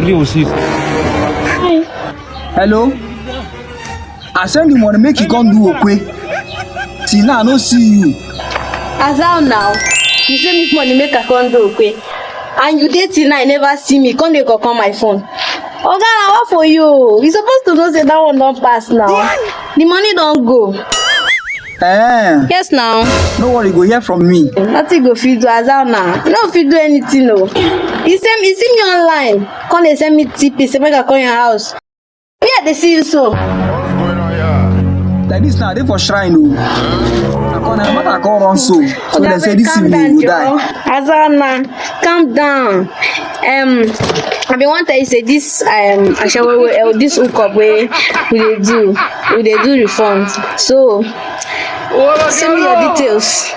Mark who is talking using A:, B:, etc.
A: Aujourd'hui aussi.
B: Hello? I send you money make you come do okwe. Till now I no see you.
C: As how now? You say me money make I come do okay. And you dey till now I never see me. Come dey come my phone. Oga, na what for you? You supposed to know say that one don pass now. The money don go. Yes now.
B: No worry, go hear from me.
C: Nothing go fit do as how now. You no fit do anything o. You see me online. Come dey send me TP say make I come your house. Me I dey see you so.
B: Like this now, I dey for shrine o. I can't run so. So they say this evening you go die.
C: Azana, calm down. I been want to say this this hookup way we dey do refunds. So send me your details.